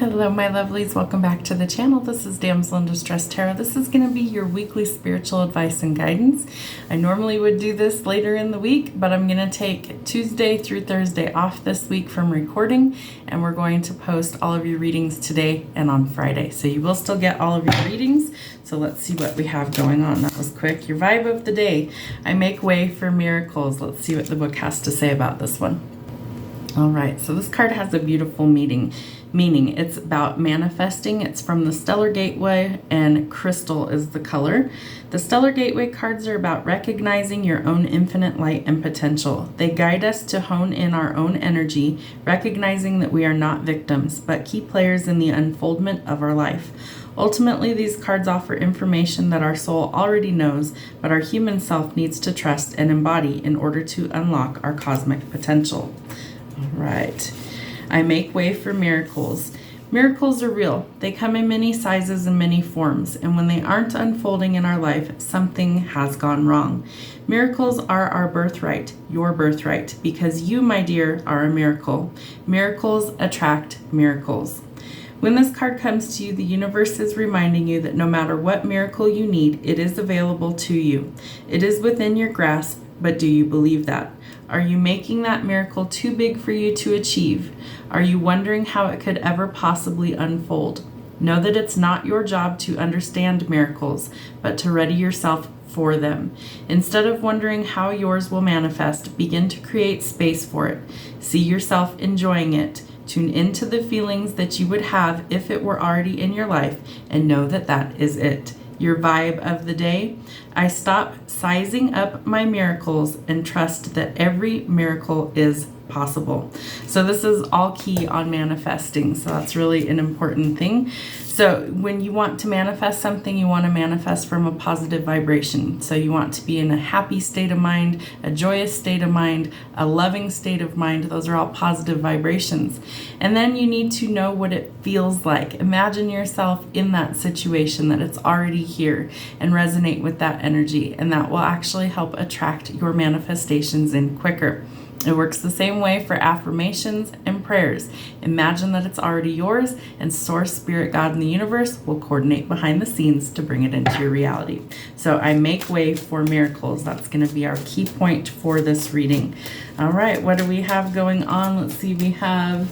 Hello my lovelies, welcome back to the channel. This is Damsel in Distress Tarot. This is going to be your weekly spiritual advice and guidance. I normally would do this later in the week, but I'm going to take Tuesday through Thursday off this week from recording, and we're going to post all of your readings today and on Friday. So you will still get all of your readings. So let's see what we have going on. That was quick. Your vibe of the day: I make way for miracles. Let's see what the book has to say about this one. All right, so this card has a beautiful meaning. It's about manifesting. It's from the Stellar Gateway, and crystal is the color. The Stellar Gateway cards are about recognizing your own infinite light and potential. They guide us to hone in our own energy, recognizing that we are not victims, but key players in the unfoldment of our life. Ultimately, these cards offer information that our soul already knows, but our human self needs to trust and embody in order to unlock our cosmic potential. All right. I make way for miracles. Miracles are real. They come in many sizes and many forms, and when they aren't unfolding in our life, something has gone wrong. Miracles are our birthright, your birthright, because you, my dear, are a miracle. Miracles attract miracles. When this card comes to you, the universe is reminding you that no matter what miracle you need, it is available to you. It is within your grasp, but do you believe that? Are you making that miracle too big for you to achieve? Are you wondering how it could ever possibly unfold? Know that it's not your job to understand miracles, but to ready yourself for them. Instead of wondering how yours will manifest, begin to create space for it. See yourself enjoying it. Tune into the feelings that you would have if it were already in your life, and know that that is it. Your vibe of the day: I stop sizing up my miracles and trust that every miracle is possible. So this is all key on manifesting. So that's really an important thing. So when you want to manifest something, you want to manifest from a positive vibration. So you want to be in a happy state of mind, a joyous state of mind, a loving state of mind. Those are all positive vibrations. And then you need to know what it feels like. Imagine yourself in that situation, that it's already here, and resonate with that energy. And that will actually help attract your manifestations in quicker. It works the same way for affirmations and prayers. Imagine that it's already yours, and Source, Spirit, God, and the universe will coordinate behind the scenes to bring it into your reality. So I make way for miracles. That's going to be our key point for this reading. All right, what do we have going on? Let's see, we have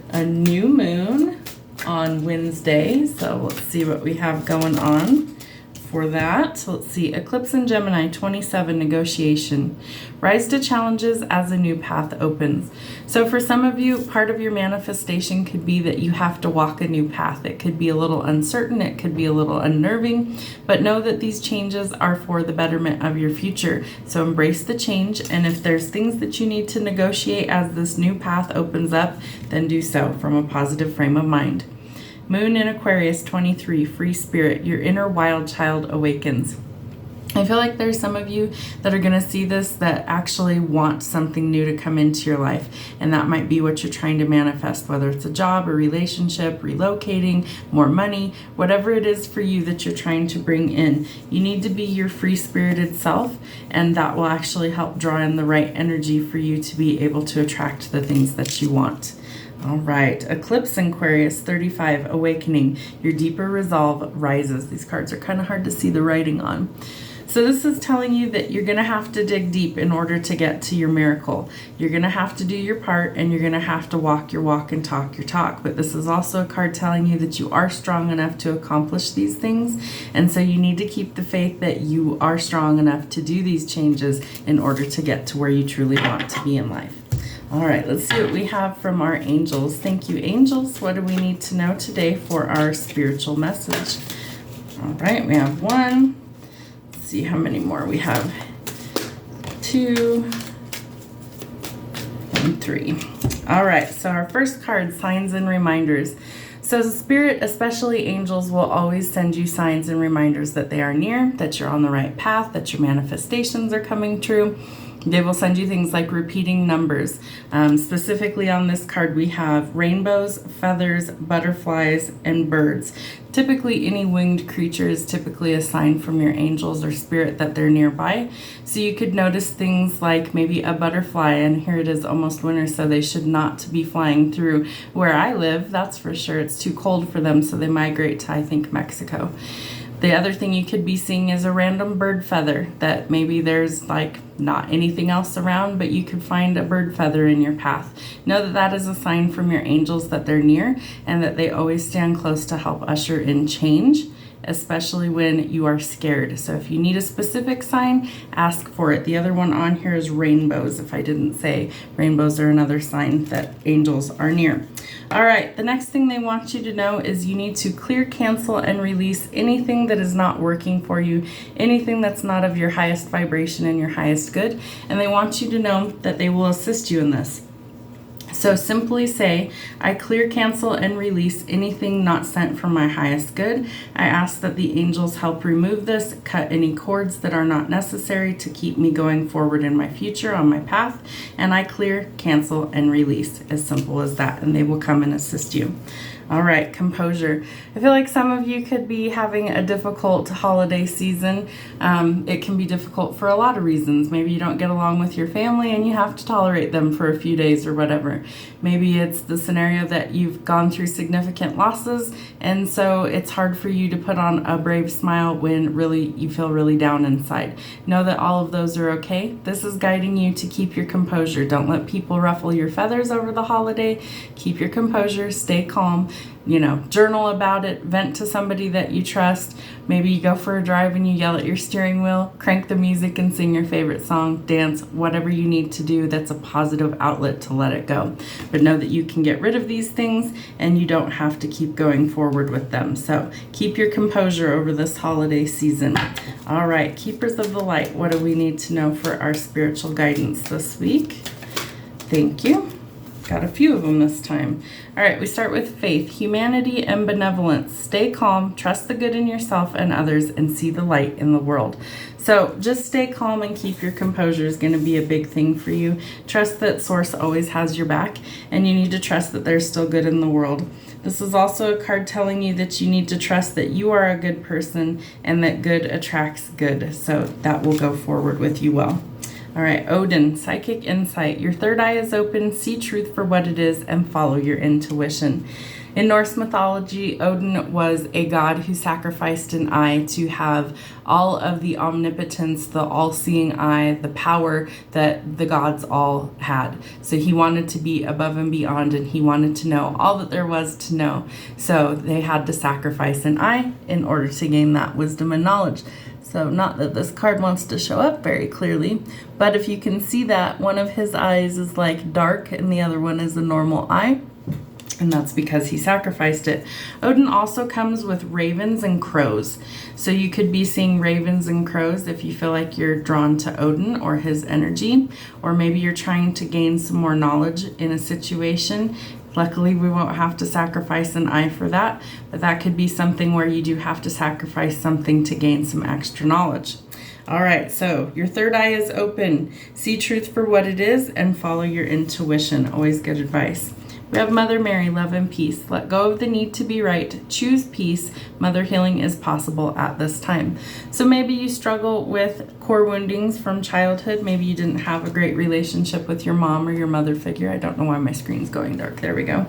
a new moon on Wednesday. So let's see what we have going on for that. Let's see, eclipse in Gemini, 27, negotiation. Rise to challenges as a new path opens. So for some of you, part of your manifestation could be that you have to walk a new path. It could be a little uncertain, it could be a little unnerving, but know that these changes are for the betterment of your future. So embrace the change, and if there's things that you need to negotiate as this new path opens up, then do so from a positive frame of mind. Moon in Aquarius, 23, free spirit. Your inner wild child awakens. I feel like there's some of you that are going to see this that actually want something new to come into your life. And that might be what you're trying to manifest, whether it's a job, a relationship, relocating, more money, whatever it is for you that you're trying to bring in. You need to be your free spirited self, and that will actually help draw in the right energy for you to be able to attract the things that you want. All right, eclipse in Aquarius, 35, awakening. Your deeper resolve rises. These cards are kind of hard to see the writing on. So this is telling you that you're going to have to dig deep in order to get to your miracle. You're going to have to do your part, and you're going to have to walk your walk and talk your talk. But this is also a card telling you that you are strong enough to accomplish these things. And so you need to keep the faith that you are strong enough to do these changes in order to get to where you truly want to be in life. All right, let's see what we have from our angels. Thank you, angels. What do we need to know today for our spiritual message? All right, we have 1. Let's see how many more we have. 2 and 3. All right, so our first card, signs and reminders. So the spirit, especially angels, will always send you signs and reminders that they are near, that you're on the right path, that your manifestations are coming true. They will send you things like repeating numbers. Specifically on this card, we have rainbows, feathers, butterflies, and birds. Typically, any winged creature is typically a sign from your angels or spirit that they're nearby. So you could notice things like maybe a butterfly, and here it is almost winter, so they should not be flying through where I live. That's for sure. It's too cold for them, so they migrate to, I think, Mexico. The other thing you could be seeing is a random bird feather that maybe there's like not anything else around, but you could find a bird feather in your path. Know that that is a sign from your angels that they're near and that they always stand close to help usher in change, especially when you are scared. So if you need a specific sign, ask for it. The other one on here is rainbows. If I didn't say, rainbows are another sign that angels are near. All right, the next thing they want you to know is you need to clear, cancel, and release anything that is not working for you, anything that's not of your highest vibration and your highest good, and they want you to know that they will assist you in this. So simply say, I clear, cancel, and release anything not sent from my highest good. I ask that the angels help remove this, cut any cords that are not necessary to keep me going forward in my future on my path, and I clear, cancel, and release. As simple as that, and they will come and assist you. All right, composure. I feel like some of you could be having a difficult holiday season. It can be difficult for a lot of reasons. Maybe you don't get along with your family and you have to tolerate them for a few days or whatever. Maybe it's the scenario that you've gone through significant losses, and so it's hard for you to put on a brave smile when really you feel really down inside. Know that all of those are okay. This is guiding you to keep your composure. Don't let people ruffle your feathers over the holiday. Keep your composure, stay calm. You know, journal about it, vent to somebody that you trust. Maybe you go for a drive and you yell at your steering wheel, crank the music and sing your favorite song, dance, whatever you need to do that's a positive outlet to let it go. But know that you can get rid of these things and you don't have to keep going forward with them. So keep your composure over this holiday season. All right, keepers of the light, what do we need to know for our spiritual guidance this week? Thank you. Got a few of them this time. All right, we start with faith, humanity, and benevolence. Stay calm, trust the good in yourself and others, and see the light in the world. So just stay calm and keep your composure is going to be a big thing for you. Trust that Source always has your back, and you need to trust that there's still good in the world. This is also a card telling you that you need to trust that you are a good person and that good attracts good. So that will go forward with you well. All right, Odin, psychic insight. Your third eye is open, see truth for what it is, and follow your intuition. In Norse mythology, Odin was a god who sacrificed an eye to have all of the omnipotence, the all-seeing eye, the power that the gods all had. So he wanted to be above and beyond, and he wanted to know all that there was to know. So they had to sacrifice an eye in order to gain that wisdom and knowledge. So not that this card wants to show up very clearly, but if you can see that one of his eyes is like dark and the other one is a normal eye, and that's because he sacrificed it. Odin also comes with ravens and crows. So you could be seeing ravens and crows if you feel like you're drawn to Odin or his energy, or maybe you're trying to gain some more knowledge in a situation. Luckily, we won't have to sacrifice an eye for that, but that could be something where you do have to sacrifice something to gain some extra knowledge. All right, so your third eye is open. See truth for what it is and follow your intuition. Always good advice. We have Mother Mary, love and peace. Let go of the need to be right. Choose peace. Mother healing is possible at this time. So maybe you struggle with core woundings from childhood. Maybe you didn't have a great relationship with your mom or your mother figure. I don't know why my screen's going dark. There we go.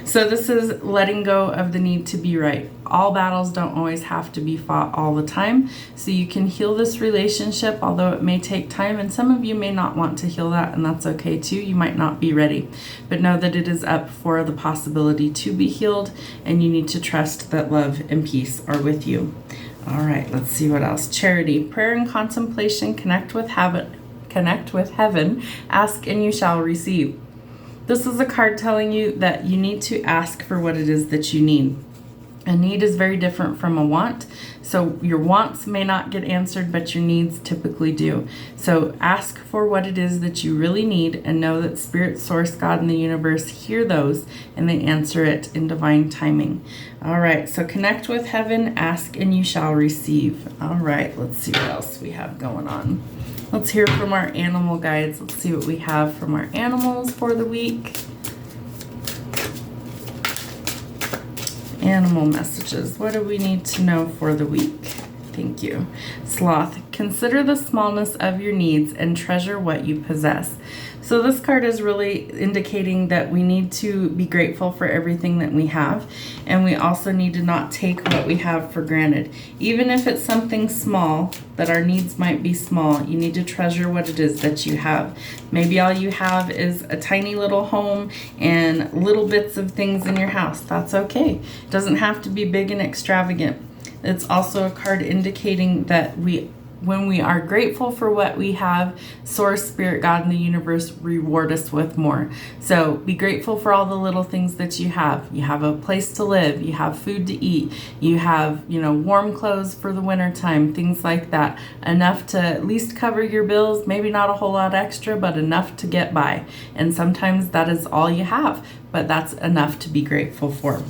So this is letting go of the need to be right. All battles don't always have to be fought all the time. So you can heal this relationship, although it may take time, and some of you may not want to heal that, and that's okay too. You might not be ready, but know that it is up for the possibility to be healed, and you need to trust that love and peace are with you. All right, let's see what else. Charity, prayer and contemplation, connect with heaven, ask and you shall receive. This is a card telling you that you need to ask for what it is that you need. A need is very different from a want. So your wants may not get answered, but your needs typically do. So ask for what it is that you really need and know that Spirit, Source, God, and the universe hear those and they answer it in divine timing. All right, so connect with heaven, ask and you shall receive. All right, let's see what else we have going on. Let's hear from our animal guides. Let's see what we have from our animals for the week. Animal messages. What do we need to know for the week? Thank you. Sloth. Consider the smallness of your needs and treasure what you possess. So this card is really indicating that we need to be grateful for everything that we have, and we also need to not take what we have for granted. Even if it's something small, that our needs might be small, you need to treasure what it is that you have. Maybe all you have is a tiny little home and little bits of things in your house. That's okay. It doesn't have to be big and extravagant. It's also a card indicating that when we are grateful for what we have, Source, Spirit, God, and the universe reward us with more. So be grateful for all the little things that you have. You have a place to live. You have food to eat. You have, warm clothes for the winter time, things like that. Enough to at least cover your bills. Maybe not a whole lot extra, but enough to get by. And sometimes that is all you have, but that's enough to be grateful for.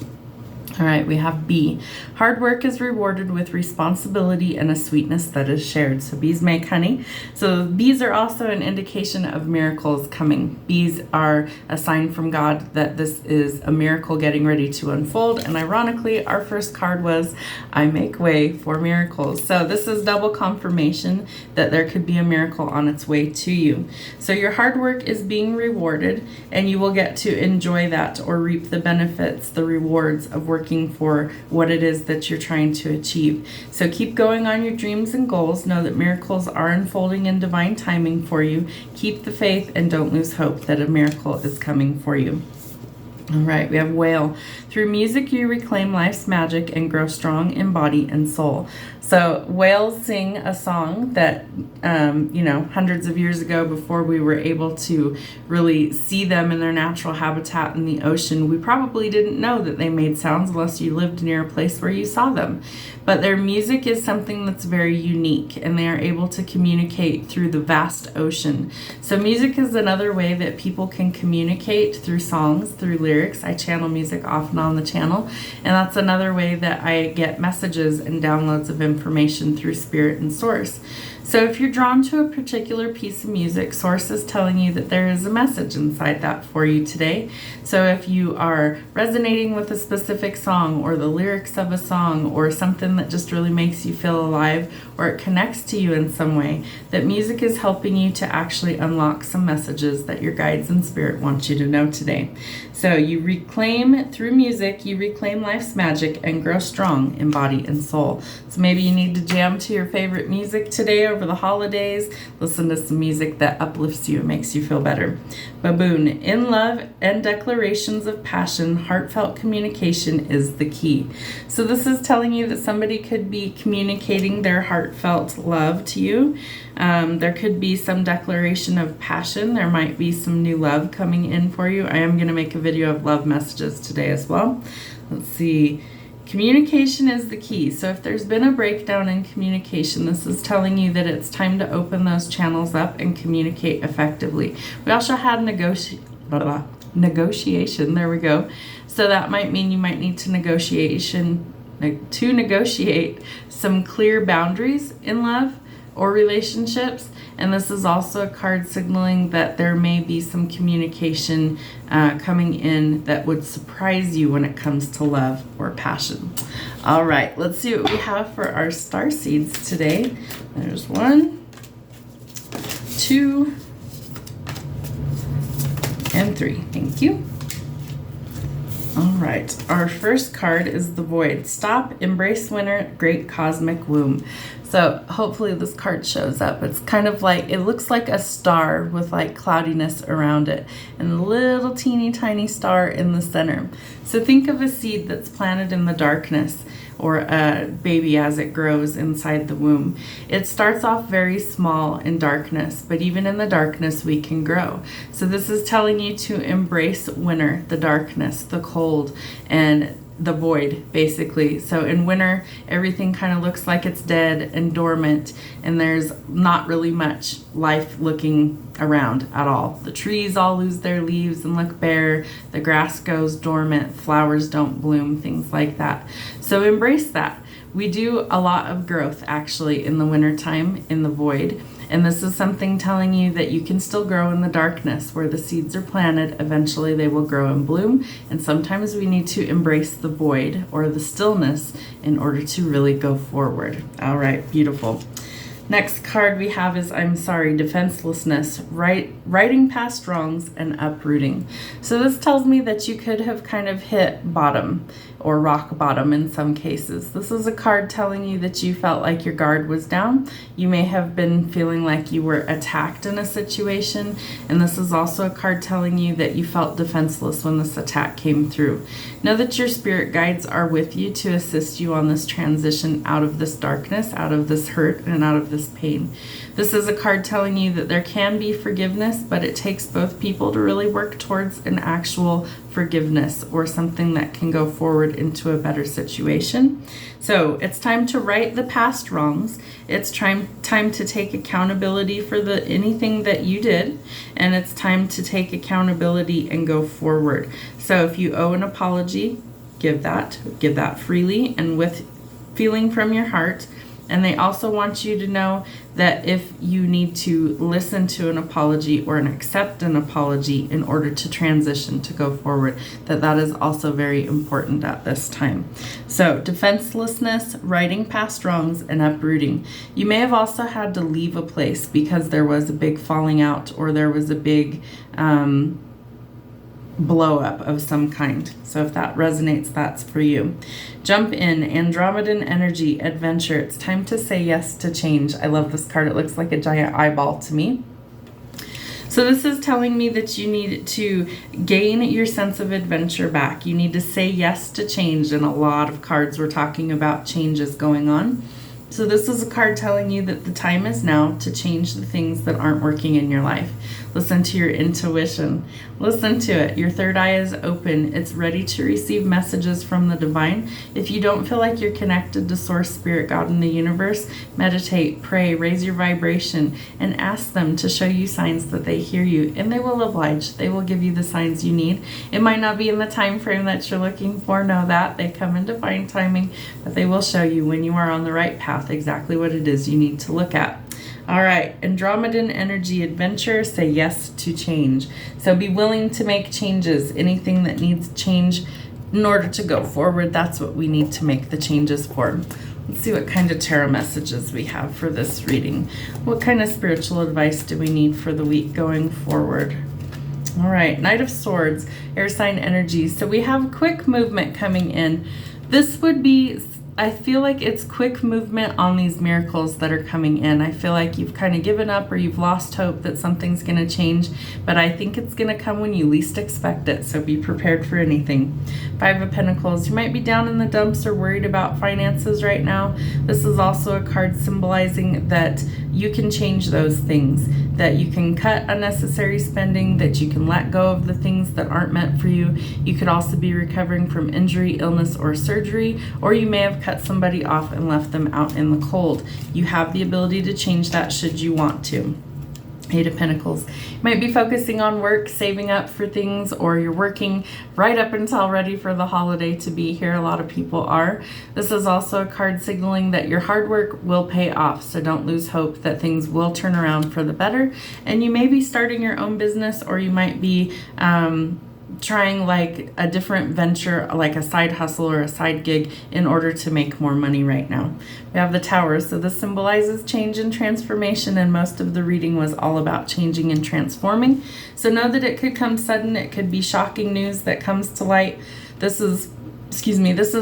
All right, we have B. Hard work is rewarded with responsibility and a sweetness that is shared. So bees make honey. So bees are also an indication of miracles coming. Bees are a sign from God that this is a miracle getting ready to unfold. And ironically, our first card was, I make way for miracles. So this is double confirmation that there could be a miracle on its way to you. So your hard work is being rewarded, and you will get to enjoy that or reap the benefits, the rewards of working for what it is that you're trying to achieve. So keep going on your dreams and goals. Know that miracles are unfolding in divine timing for you. Keep the faith and don't lose hope that a miracle is coming for you. All right, we have Whale. Through music, you reclaim life's magic and grow strong in body and soul. So whales sing a song that, hundreds of years ago, before we were able to really see them in their natural habitat in the ocean, we probably didn't know that they made sounds unless you lived near a place where you saw them. But their music is something that's very unique, and they are able to communicate through the vast ocean. So music is another way that people can communicate through songs, through lyrics. I channel music often on the channel, and that's another way that I get messages and downloads of information through Spirit and Source. So if you're drawn to a particular piece of music, Source is telling you that there is a message inside that for you today. So if you are resonating with a specific song or the lyrics of a song or something that just really makes you feel alive or it connects to you in some way, that music is helping you to actually unlock some messages that your guides and Spirit want you to know today. So you reclaim, through music, you reclaim life's magic and grow strong in body and soul. So maybe you need to jam to your favorite music today over the holidays. Listen to some music that uplifts you and makes you feel better. Baboon. In love and declarations of passion, heartfelt communication is the key. So this is telling you that somebody could be communicating their heartfelt love to you. There could be some declaration of passion. There might be some new love coming in for you. I am going to make a video of love messages today as well. Let's see. Communication is the key. So if there's been a breakdown in communication, this is telling you that it's time to open those channels up and communicate effectively. We also had negotiation. There we go. So that might mean you might need to negotiate some clear boundaries in love or relationships. And this is also a card signaling that there may be some communication coming in that would surprise you when it comes to love or passion. All right, let's see what we have for our star seeds today. There's 1, 2, and 3. Thank you. All right, our first card is the Void. Stop, embrace winter, great cosmic womb. So hopefully this card shows up. It's kind of like, it looks like a star with like cloudiness around it and a little teeny tiny star in the center. So think of a seed that's planted in the darkness, or a baby as it grows inside the womb. It starts off very small in darkness, but even in the darkness we can grow. So this is telling you to embrace winter, the darkness, the cold, and the void, basically. So in winter, everything kind of looks like it's dead and dormant, and there's not really much life looking around at all. The trees all lose their leaves and look bare. The grass goes dormant. Flowers don't bloom, things like that. So embrace that. We do a lot of growth actually in the wintertime in the void. And this is something telling you that you can still grow in the darkness. Where the seeds are planted, eventually they will grow and bloom. And sometimes we need to embrace the void or the stillness in order to really go forward. All right, beautiful. Next card we have is, I'm sorry, defenselessness, righting past wrongs and uprooting. So this tells me that you could have kind of hit bottom or rock bottom in some cases. This is a card telling you that you felt like your guard was down. You may have been feeling like you were attacked in a situation. And this is also a card telling you that you felt defenseless when this attack came through. Know that your spirit guides are with you to assist you on this transition out of this darkness, out of this hurt, and out of this pain. This is a card telling you that there can be forgiveness, but it takes both people to really work towards an actual forgiveness or something that can go forward into a better situation. So it's time to right the past wrongs. It's time to take accountability for anything that you did, and it's time to take accountability and go forward. So if you owe an apology, give that freely and with feeling from your heart. And they also want you to know that if you need to listen to an apology or accept an apology in order to transition to go forward, that is also very important at this time. So defenselessness, righting past wrongs, and uprooting. You may have also had to leave a place because there was a big falling out or there was a big blow up of some kind. So if that resonates, that's for you. Jump in, Andromedan energy, adventure. It's time to say yes to change. I love this card. It looks like a giant eyeball to me. So this is telling me that you need to gain your sense of adventure back. You need to say yes to change. And a lot of cards we're talking about changes going on. So this is a card telling you that the time is now to change the things that aren't working in your life. Listen to your intuition. Listen to it. Your third eye is open. It's ready to receive messages from the divine. If you don't feel like you're connected to Source, Spirit, God, and the universe, meditate, pray, raise your vibration, and ask them to show you signs that they hear you, and they will oblige. They will give you the signs you need. It might not be in the time frame that you're looking for. Know that. They come in divine timing, but they will show you when you are on the right path exactly what it is you need to look at. All right, Andromedan energy, adventure, say yes to change. So be willing to make changes. Anything that needs change in order to go forward, that's what we need to make the changes for. Let's see what kind of tarot messages we have for this reading. What kind of spiritual advice do we need for the week going forward? All right, Knight of Swords, air sign energy. So we have quick movement coming in. This would be, I feel like it's quick movement on these miracles that are coming in. I feel like you've kind of given up or you've lost hope that something's going to change, but I think it's going to come when you least expect it, so be prepared for anything. Five of Pentacles, you might be down in the dumps or worried about finances right now. This is also a card symbolizing that you can change those things, that you can cut unnecessary spending, that you can let go of the things that aren't meant for you. You could also be recovering from injury, illness, or surgery, or you may have cut somebody off and left them out in the cold. You have the ability to change that should you want to. Eight of Pentacles. You might be focusing on work, saving up for things, or you're working right up until ready for the holiday to be here. A lot of people are. This is also a card signaling that your hard work will pay off, so don't lose hope that things will turn around for the better. And you may be starting your own business, or you might be trying like a different venture, like a side hustle or a side gig in order to make more money right now. We have the Tower, so this symbolizes change and transformation, and most of the reading was all about changing and transforming. So know that it could come sudden, it could be shocking news that comes to light. This is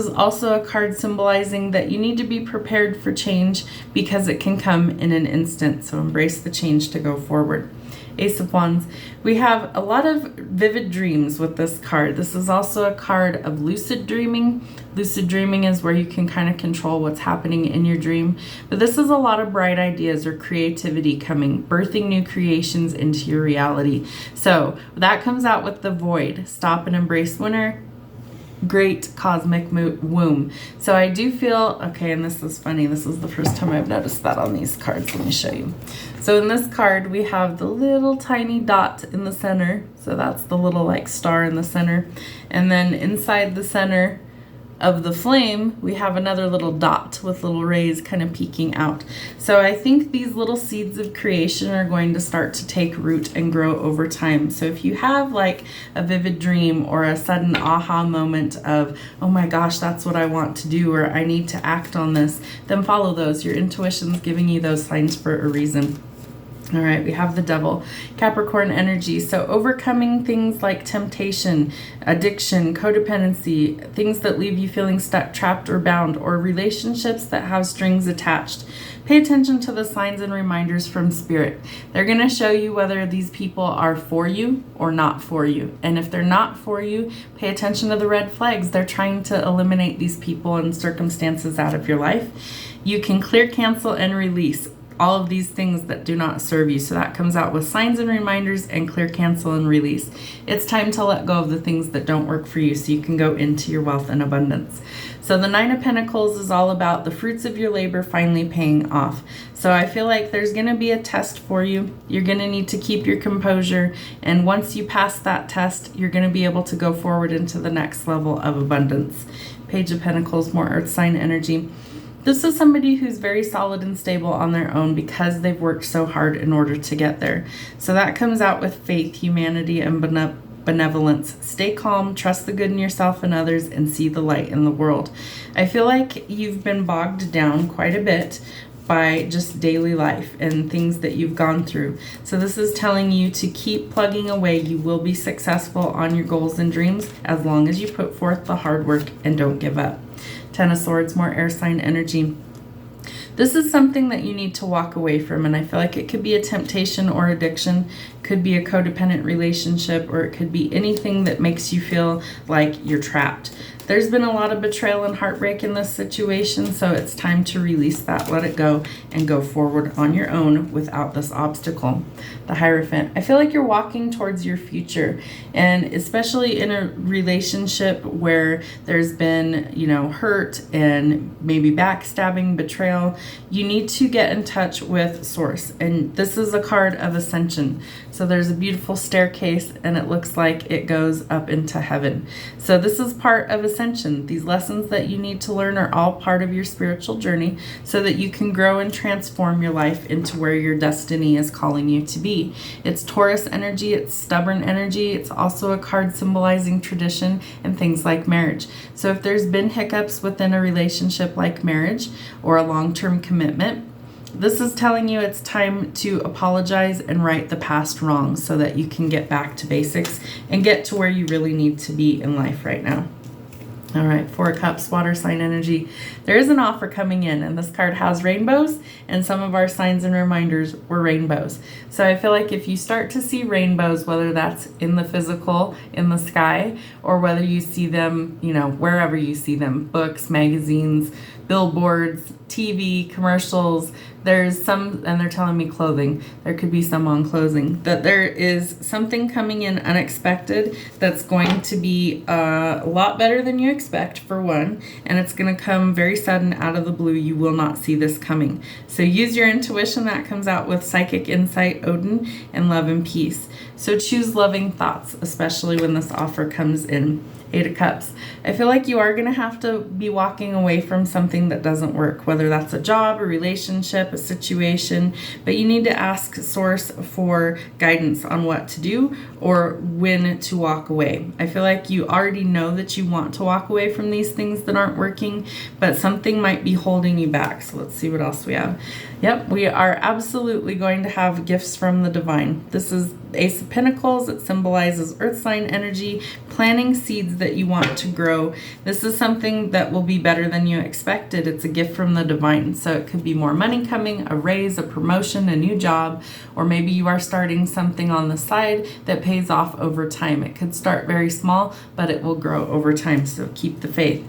also a card symbolizing that you need to be prepared for change because it can come in an instant, so embrace the change to go forward. Ace of Wands. We have a lot of vivid dreams with this card. This is also a card of lucid dreaming. Lucid dreaming is where you can kind of control what's happening in your dream. But this is a lot of bright ideas or creativity coming, birthing new creations into your reality. So that comes out with the Void. Stop and embrace winter. Great cosmic womb. So I do feel, okay, and this is funny. This is the first time I've noticed that on these cards. Let me show you. So in this card, we have the little tiny dot in the center. So that's the little like star in the center. And then inside the center, of the flame, we have another little dot with little rays kind of peeking out. So I think these little seeds of creation are going to start to take root and grow over time. So if you have like a vivid dream or a sudden aha moment of, oh my gosh, that's what I want to do, or I need to act on this, then follow those. Your intuition's giving you those signs for a reason. All right, we have the Devil, Capricorn energy. So overcoming things like temptation, addiction, codependency, things that leave you feeling stuck, trapped, or bound, or relationships that have strings attached. Pay attention to the signs and reminders from Spirit. They're going to show you whether these people are for you or not for you. And if they're not for you, pay attention to the red flags. They're trying to eliminate these people and circumstances out of your life. You can clear, cancel, and release all of these things that do not serve you. So that comes out with signs and reminders and clear, cancel, and release. It's time to let go of the things that don't work for you so you can go into your wealth and abundance. So the Nine of Pentacles is all about the fruits of your labor finally paying off. So I feel like there's going to be a test for you. You're going to need to keep your composure. And once you pass that test, you're going to be able to go forward into the next level of abundance. Page of Pentacles, more earth sign energy. This is somebody who's very solid and stable on their own because they've worked so hard in order to get there. So that comes out with faith, humanity, and benevolence. Stay calm, trust the good in yourself and others, and see the light in the world. I feel like you've been bogged down quite a bit by just daily life and things that you've gone through. So this is telling you to keep plugging away. You will be successful on your goals and dreams as long as you put forth the hard work and don't give up. Ten of Swords, more air sign energy. This is something that you need to walk away from, and I feel like it could be a temptation or addiction, could be a codependent relationship, or it could be anything that makes you feel like you're trapped. There's been a lot of betrayal and heartbreak in this situation, so it's time to release that, let it go, and go forward on your own without this obstacle. The Hierophant. I feel like you're walking towards your future, and especially in a relationship where there's been, hurt and maybe backstabbing, betrayal, you need to get in touch with Source. And this is a card of ascension. So there's a beautiful staircase, and it looks like it goes up into heaven. So this is part of ascension. These lessons that you need to learn are all part of your spiritual journey so that you can grow and transform your life into where your destiny is calling you to be. It's Taurus energy, it's stubborn energy. It's also a card symbolizing tradition and things like marriage. So if there's been hiccups within a relationship like marriage or a long-term commitment, this is telling you it's time to apologize and right the past wrongs so that you can get back to basics and get to where you really need to be in life right now. All right, Four of Cups, water sign energy. There is an offer coming in, and this card has rainbows, and some of our signs and reminders were rainbows. So I feel like if you start to see rainbows, whether that's in the physical, in the sky, or whether you see them, wherever you see them, books, magazines, billboards, TV, commercials, there's some, and they're telling me clothing, there could be some on clothing, that there is something coming in unexpected that's going to be a lot better than you expect, for one, and it's going to come very sudden out of the blue. You will not see this coming. So use your intuition. That comes out with psychic insight, Odin, and love and peace. So choose loving thoughts, especially when this offer comes in. Eight of Cups. I feel like you are going to have to be walking away from something that doesn't work, whether that's a job, a relationship, a situation, but you need to ask Source for guidance on what to do or when to walk away. I feel like you already know that you want to walk away from these things that aren't working, but something might be holding you back. So let's see what else we have. Yep, we are absolutely going to have gifts from the divine. This is Ace of Pentacles. It symbolizes earth sign energy, planting seeds that you want to grow. This is something that will be better than you expected. It's a gift from the divine. So it could be more money coming, a raise, a promotion, a new job, or maybe you are starting something on the side that pays off over time. It could start very small, but it will grow over time. So keep the faith.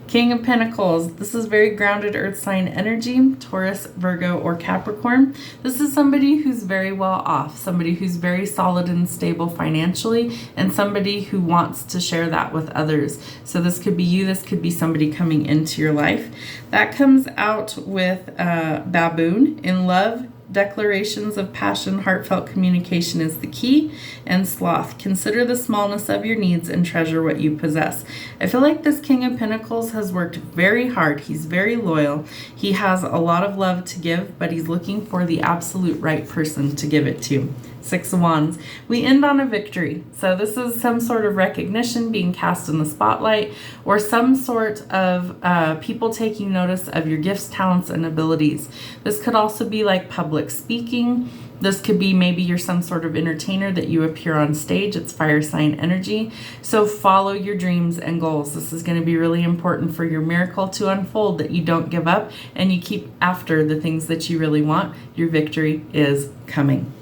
King of Pentacles. This is very grounded earth sign energy, Taurus, Virgo, or Capricorn. This is somebody who's very well off, somebody who's very solid and stable financially, and somebody who wants to share that with others. So this could be you, this could be somebody coming into your life. That comes out with baboon, in love, declarations of passion, heartfelt communication is the key. And sloth, consider the smallness of your needs and treasure what you possess. I feel like this King of Pentacles has worked very hard. He's very loyal. He has a lot of love to give, but he's looking for the absolute right person to give it to. 6 of Wands. We end on a victory. So this is some sort of recognition being cast in the spotlight, or some sort of people taking notice of your gifts, talents, and abilities. This could also be like public speaking. This could be maybe you're some sort of entertainer that you appear on stage. It's fire sign energy. So follow your dreams and goals. This is going to be really important for your miracle to unfold, that you don't give up and you keep after the things that you really want. Your victory is coming.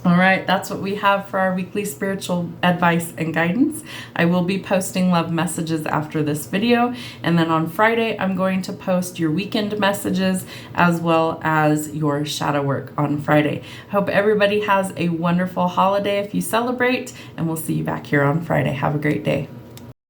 All right, that's what we have for our weekly spiritual advice and guidance. I will be posting love messages after this video, and then on Friday I'm going to post your weekend messages as well as your shadow work on Friday. Hope everybody has a wonderful holiday if you celebrate, and we'll see you back here on Friday. Have a great day.